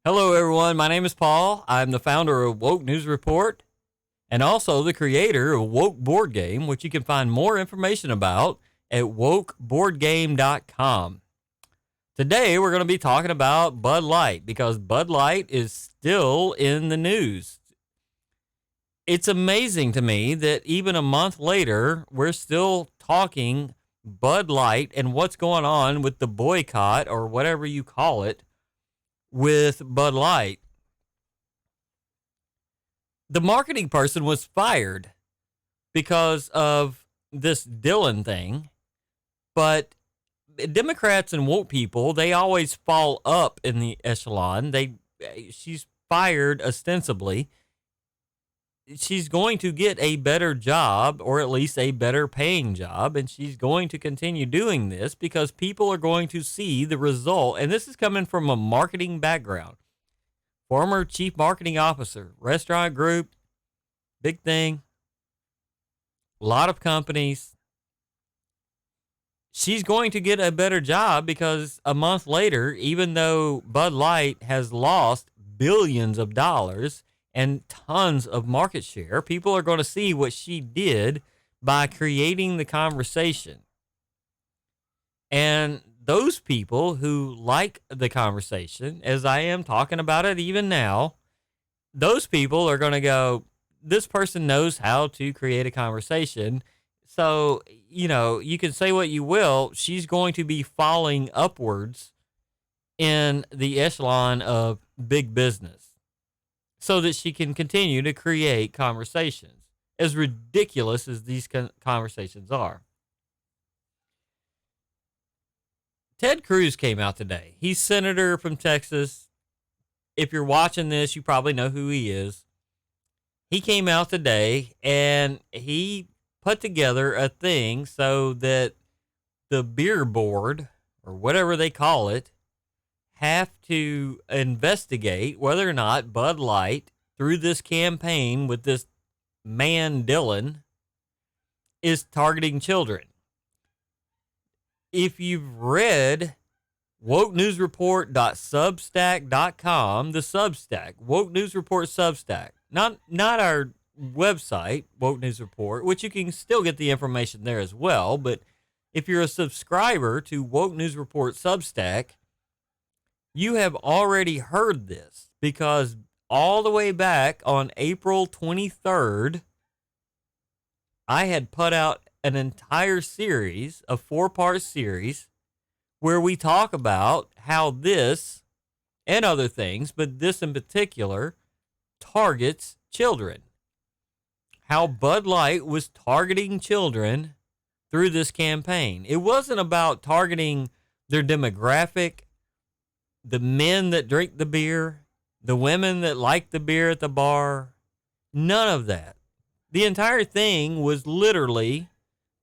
Hello, everyone. My name is Paul. I'm the founder of Woke News Report and also the creator of Woke Board Game, which you can find more information about at wokeboardgame.com. Today, we're going to be talking about Bud Light because Bud Light is still in the news. It's amazing to me that even a month later, we're still talking Bud Light and what's going on with the boycott or whatever you call it with Bud Light. The marketing person was fired because of this Dylan thing, but Democrats and woke people, they always fall up in the echelon. She's fired ostensibly. She's going to get a better job, or at least a better paying job, and she's going to continue doing this because people are going to see the result. And this is coming from a marketing background. Former chief marketing officer, restaurant group, big thing, a lot of companies. She's going to get a better job because a month later, even though Bud Light has lost billions of dollars and tons of market share, people are going to see what she did by creating the conversation. And those people who like the conversation, as I am talking about it even now, those people are going to go, this person knows how to create a conversation. So, you can say what you will. She's going to be falling upwards in the echelon of big business so that she can continue to create conversations, as ridiculous as these conversations are. Ted Cruz came out today. He's senator from Texas. If you're watching this, you probably know who he is. He came out today and he put together a thing so that the beer board, or whatever they call it, have to investigate whether or not Bud Light, through this campaign with this man Dylan, is targeting children. If you've read wokenewsreport.substack.com, the Substack, Woke News Report Substack, not our website, Woke News Report, which you can still get the information there as well, but if you're a subscriber to Woke News Report Substack, you have already heard this because all the way back on April 23rd, I had put out an entire series, a 4-part series, where we talk about how this and other things, but this in particular, targets children. How Bud Light was targeting children through this campaign. It wasn't about targeting their demographic, the men that drink the beer, the women that like the beer at the bar, none of that. The entire thing was literally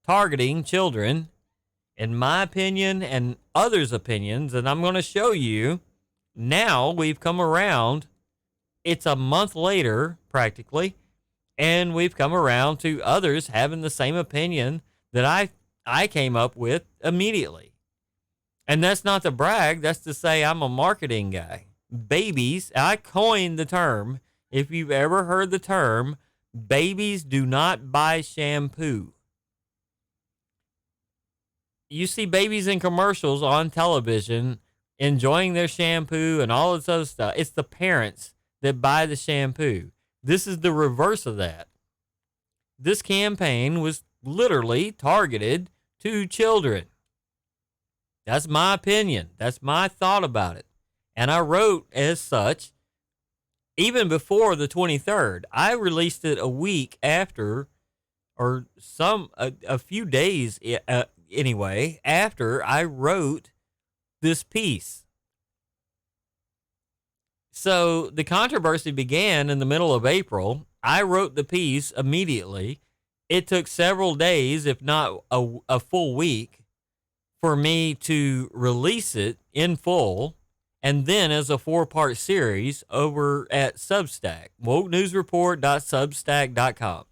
targeting children, in my opinion and others' opinions, and I'm going to show you. Now we've come around. It's a month later, practically, and we've come around to others having the same opinion that I came up with immediately. And that's not to brag. That's to say I'm a marketing guy. Babies, I coined the term. If you've ever heard the term, babies do not buy shampoo. You see babies in commercials on television enjoying their shampoo and all this other stuff. It's the parents that buy the shampoo. This is the reverse of that. This campaign was literally targeted to children. That's my opinion. That's my thought about it. And I wrote as such, even before the 23rd. I released it a week after, or a few days anyway, after I wrote this piece. So the controversy began in the middle of April. I wrote the piece immediately. It took several days, if not a full week, for me to release it in full, and then as a 4-part series over at Substack, wokenewsreport.substack.com.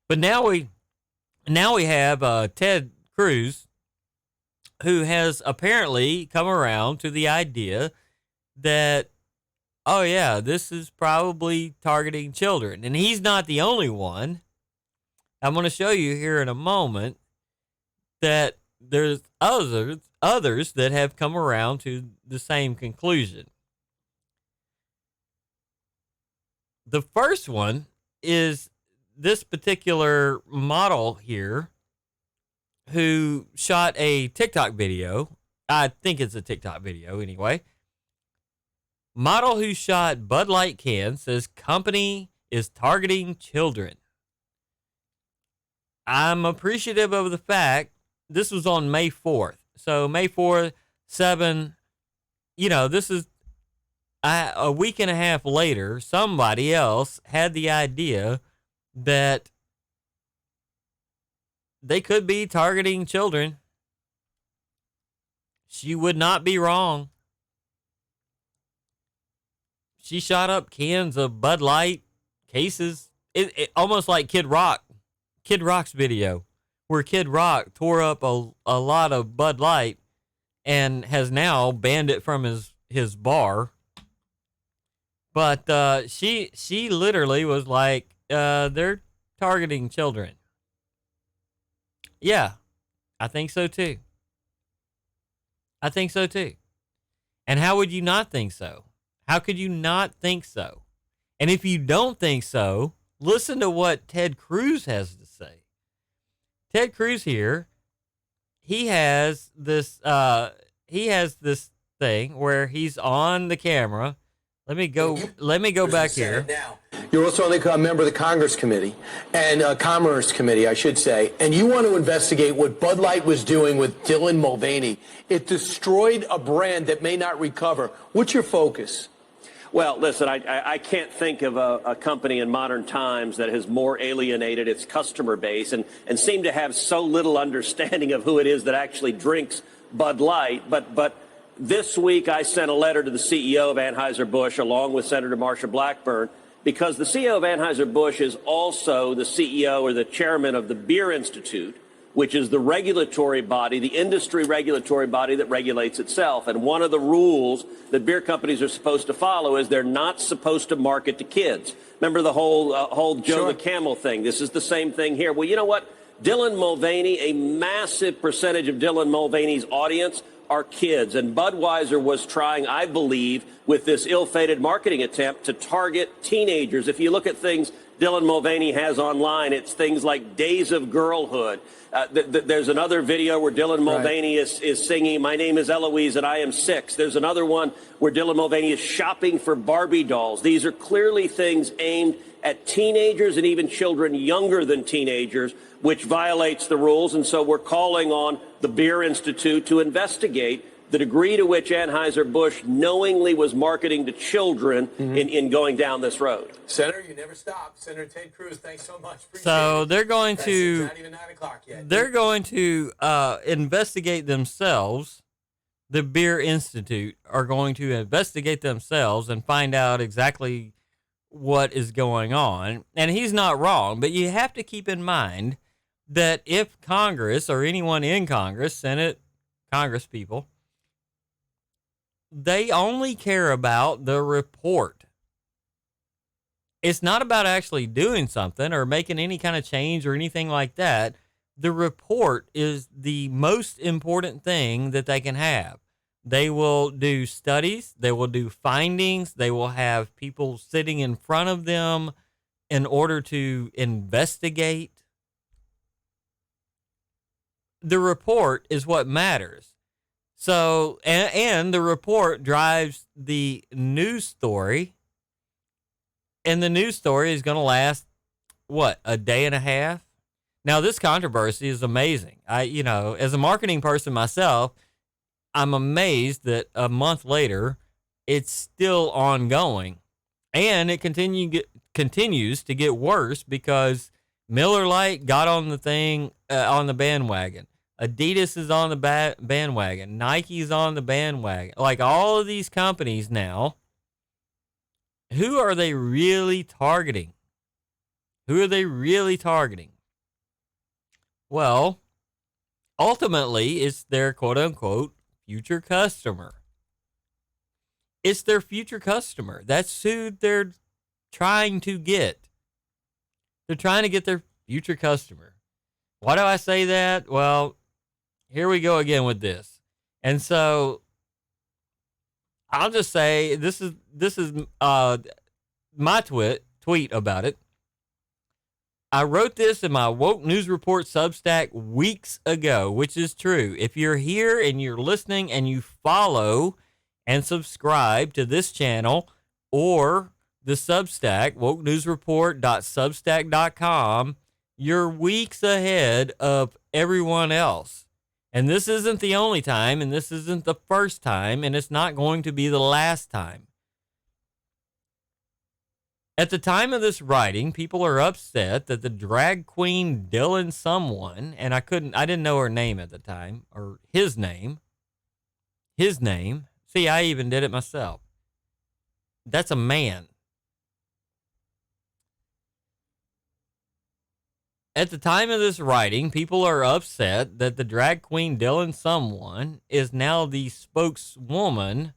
But now we have Ted Cruz, who has apparently come around to the idea that, oh yeah, this is probably targeting children. And he's not the only one. I'm going to show you here in a moment that there's others that have come around to the same conclusion. The first one is this particular model here who shot a TikTok video. I think it's a TikTok video anyway. Model who shot Bud Light can says company is targeting children. I'm appreciative of the fact this was on May 4th. So May 4th, 7, this is a week and a half later, somebody else had the idea that they could be targeting children. She would not be wrong. She shot up cans of Bud Light cases. It almost like Kid Rock's video, where Kid Rock tore up a lot of Bud Light and has now banned it from his bar. But she literally was like, they're targeting children. Yeah, I think so too. I think so too. And how would you not think so? How could you not think so? And if you don't think so, listen to what Ted Cruz has to say. Ted Cruz here, he has this thing where he's on the camera. Let me go back here. Now. You're also a member of the Congress Committee and Commerce Committee, I should say, and you want to investigate what Bud Light was doing with Dylan Mulvaney. It destroyed a brand that may not recover. What's your focus? Well, listen, I can't think of a company in modern times that has more alienated its customer base and seemed to have so little understanding of who it is that actually drinks Bud Light. But this week I sent a letter to the CEO of Anheuser-Busch along with Senator Marsha Blackburn, because the CEO of Anheuser-Busch is also the CEO or the chairman of the Beer Institute, which is the regulatory body, the industry regulatory body that regulates itself. And one of the rules that beer companies are supposed to follow is they're not supposed to market to kids. Remember the whole Joe the Camel thing? This is the same thing here. Well, you know what? Dylan Mulvaney, a massive percentage of Dylan Mulvaney's audience are kids. And Budweiser was trying, I believe, with this ill-fated marketing attempt to target teenagers. If you look at things Dylan Mulvaney has online, it's things like Days of Girlhood. There's another video where Dylan Mulvaney is singing, "My name is Eloise and I am 6." There's another one where Dylan Mulvaney is shopping for Barbie dolls. These are clearly things aimed at teenagers and even children younger than teenagers, which violates the rules. And so we're calling on the Beer Institute to investigate the degree to which Anheuser-Busch knowingly was marketing to children in going down this road. Senator, you never stop. Senator Ted Cruz, thanks so much. Appreciate So it. they're going It's to not even 9 o'clock yet. they're going to investigate themselves. The Beer Institute are going to investigate themselves and find out exactly what is going on. And he's not wrong, but you have to keep in mind that if Congress or anyone in Congress, Senate, Congress people, they only care about the report. It's not about actually doing something or making any kind of change or anything like that. The report is the most important thing that they can have. They will do studies. They will do findings. They will have people sitting in front of them in order to investigate. The report is what matters. So, and the report drives the news story, and the news story is going to last, what, a day and a half? Now, this controversy is amazing. As a marketing person myself, I'm amazed that a month later, it's still ongoing, and it continues to get worse because Miller Lite got on the thing, on the bandwagon. Adidas is on the bandwagon. Nike's on the bandwagon. Like all of these companies now, who are they really targeting? Who are they really targeting? Well, ultimately, it's their quote-unquote future customer. It's their future customer. That's who they're trying to get. They're trying to get their future customer. Why do I say that? Well, here we go again with this. And so I'll just say this is my tweet about it. I wrote this in my Woke News Report Substack weeks ago, which is true. If you're here and you're listening and you follow and subscribe to this channel or the Substack, wokenewsreport.substack.com, you're weeks ahead of everyone else. And this isn't the only time, and this isn't the first time, and it's not going to be the last time. At the time of this writing, people are upset that the drag queen Dylan someone, and I didn't know her name at the time, or his name. See, I even did it myself. That's a man. At the time of this writing, people are upset that the drag queen Dylan someone is now the spokeswoman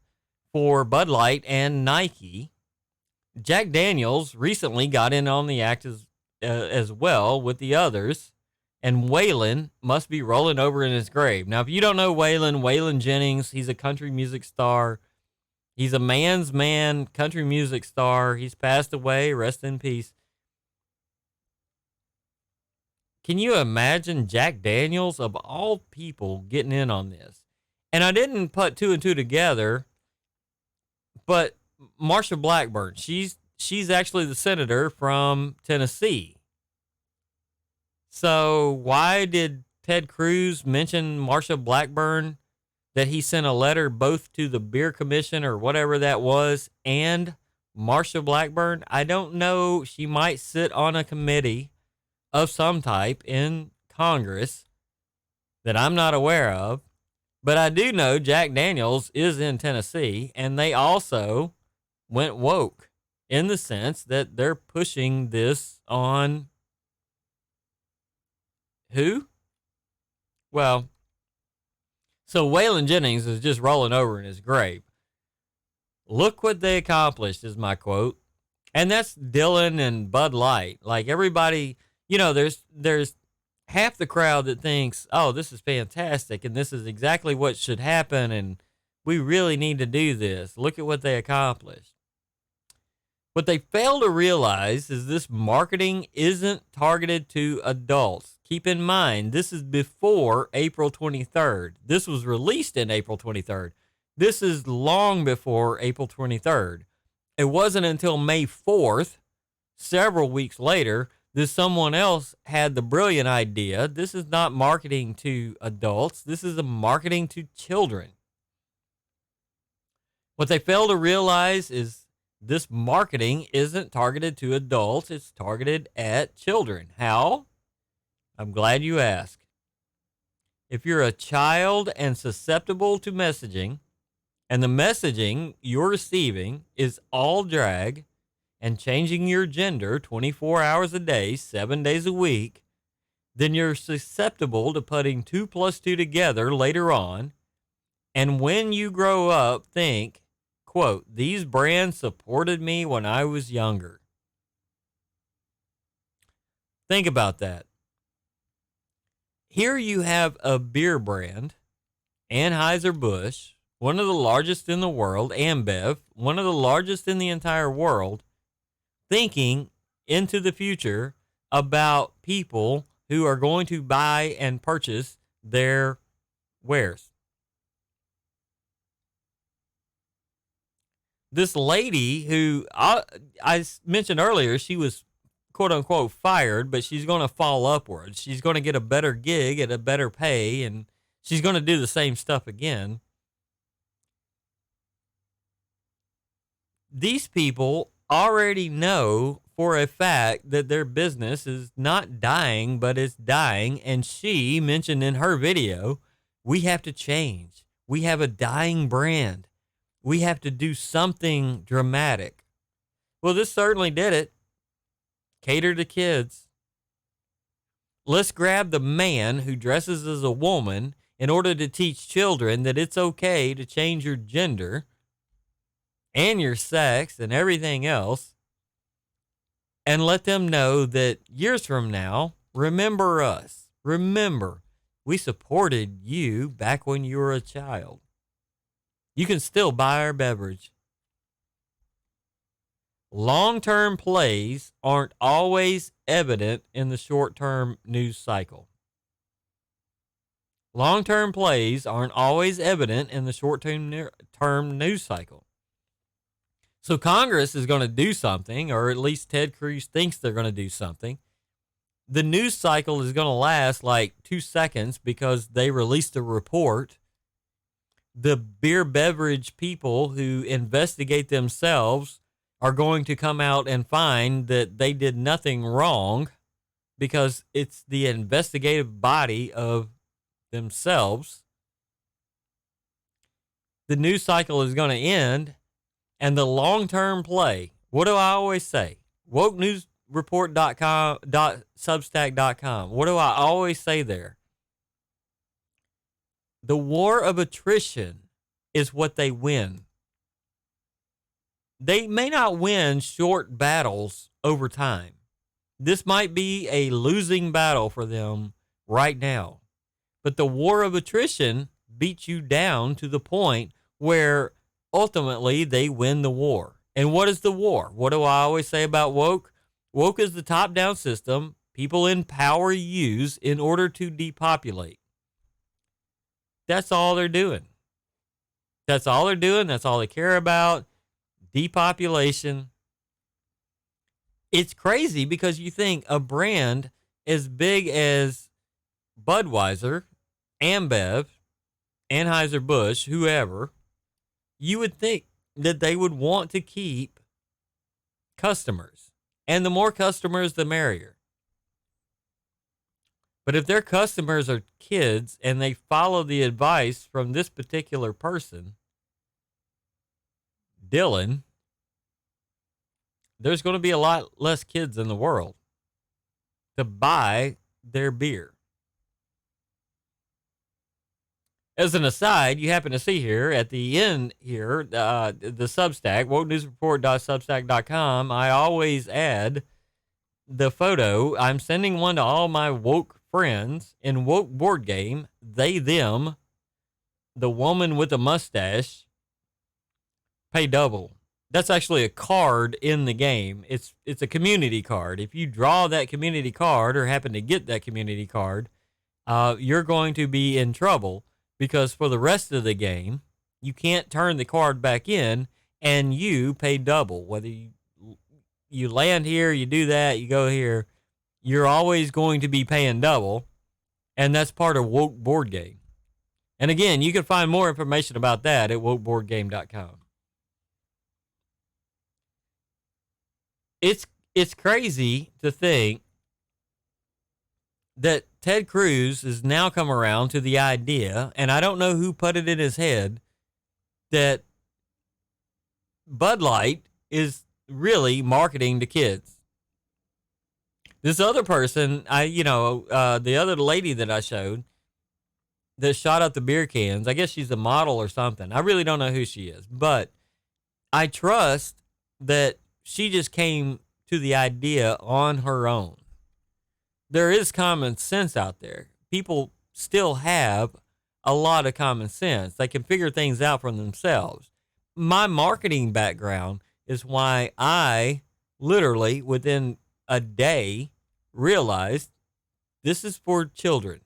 for Bud Light and Nike. Jack Daniels recently got in on the act as well with the others, and Waylon must be rolling over in his grave. Now, if you don't know Waylon Jennings, he's a country music star. He's a man's man country music star. He's passed away. Rest in peace. Can you imagine Jack Daniels, of all people, getting in on this? And I didn't put two and two together, but Marsha Blackburn, she's actually the senator from Tennessee. So why did Ted Cruz mention Marsha Blackburn, that he sent a letter both to the Beer Commission or whatever that was and Marsha Blackburn? I don't know. She might sit on a committee of some type in Congress that I'm not aware of. But I do know Jack Daniels is in Tennessee, and they also went woke in the sense that they're pushing this on who? Well, so Waylon Jennings is just rolling over in his grave. Look what they accomplished is my quote. And that's Dylan and Bud Light. Like everybody, there's half the crowd that thinks, oh, this is fantastic and this is exactly what should happen and we really need to do this. Look at what they accomplished. What they fail to realize is this marketing isn't targeted to adults. Keep in mind, this is before April 23rd. This was released in April 23rd. This is long before April 23rd. It wasn't until May 4th, several weeks later, that someone else had the brilliant idea. This is not marketing to adults. This is a marketing to children. What they fail to realize is this marketing isn't targeted to adults. It's targeted at children. How? I'm glad you asked. If you're a child and susceptible to messaging, and the messaging you're receiving is all drag and changing your gender 24 hours a day, 7 days a week, then you're susceptible to putting 2 plus 2 together later on. And when you grow up, think, quote, these brands supported me when I was younger. Think about that. Here you have a beer brand, Anheuser-Busch, one of the largest in the world, AmBev, one of the largest in the entire world, thinking into the future about people who are going to buy and purchase their wares. This lady who I mentioned earlier, she was quote unquote fired, but she's going to fall upwards. She's going to get a better gig at a better pay, and she's going to do the same stuff again. These people already know for a fact that their business is not dying, but it's dying. And she mentioned in her video, we have to change. We have a dying brand. We have to do something dramatic. Well, this certainly did it. Cater to kids. Let's grab the man who dresses as a woman in order to teach children that it's okay to change your gender. and your sex and everything else, and let them know that years from now, remember us. Remember, we supported you back when you were a child. You can still buy our beverage. Long-term plays aren't always evident in the short-term news cycle. Long-term plays aren't always evident in the short-term news cycle. So Congress is going to do something, or at least Ted Cruz thinks they're going to do something. The news cycle is going to last like 2 seconds because they released a report. The beer beverage people who investigate themselves are going to come out and find that they did nothing wrong because it's the investigative body of themselves. The news cycle is going to end, and the long-term play, what do I always say? WokeNewsReport.com.substack.com. What do I always say there? The war of attrition is what they win. They may not win short battles over time. This might be a losing battle for them right now. But the war of attrition beats you down to the point where ultimately they win the war. And what is the war? What do I always say about woke? Woke is the top-down system people in power use in order to depopulate. That's all they're doing. That's all they're doing. That's all they care about. Depopulation. It's crazy because you think a brand as big as Budweiser, Ambev, Anheuser-Busch, whoever, you would think that they would want to keep customers. And the more customers, the merrier. But if their customers are kids and they follow the advice from this particular person, Dylan, there's going to be a lot less kids in the world to buy their beer. As an aside, you happen to see here at the end here, the Substack, wokenewsreport.substack.com, I always add the photo. I'm sending one to all my woke friends in woke board game, they, them, the woman with the mustache, pay double. That's actually a card in the game. It's a community card. If you draw that community card or happen to get that community card, you're going to be in trouble because for the rest of the game, you can't turn the card back in and you pay double. Whether you land here, you do that, you go here, you're always going to be paying double, and that's part of Woke Board Game. And again, you can find more information about that at wokeboardgame.com. It's crazy to think that Ted Cruz has now come around to the idea, and I don't know who put it in his head, that Bud Light is really marketing to kids. This other person, the other lady that I showed that shot up the beer cans, I guess she's a model or something. I really don't know who she is, but I trust that she just came to the idea on her own. There is common sense out there. People still have a lot of common sense. They can figure things out for themselves. My marketing background is why I literally within a day realized this is for children.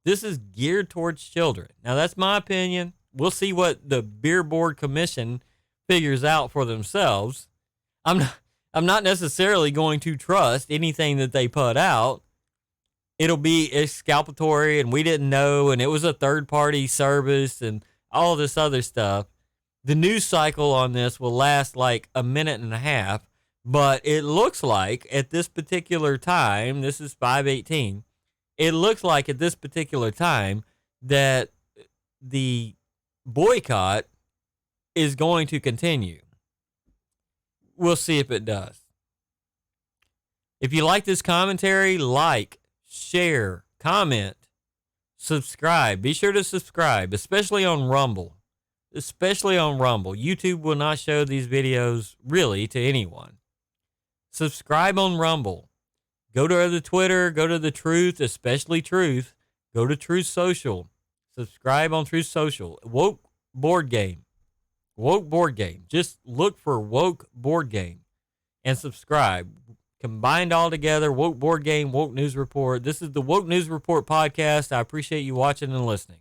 This is geared towards children. Now that's my opinion. We'll see what the Beer Board Commission figures out for themselves. I'm not necessarily going to trust anything that they put out. It'll be exculpatory and we didn't know and it was a third-party service and all this other stuff. The news cycle on this will last like a minute and a half, but it looks like at this particular time, this is 5:18, it looks like at this particular time that the boycott is going to continue. We'll see if it does. If you like this commentary, like, share, comment, subscribe. Be sure to subscribe, especially on Rumble. especially on Rumble. YouTube will not show these videos really to anyone. Subscribe on Rumble. Go to the Twitter, go to the Truth, especially Truth. Go to Truth Social. Subscribe on Truth Social. Woke Board Game. Woke Board Game. Just look for Woke Board Game and subscribe. Combined all together, Woke Board Game, Woke News Report. This is the Woke News Report podcast. I appreciate you watching and listening.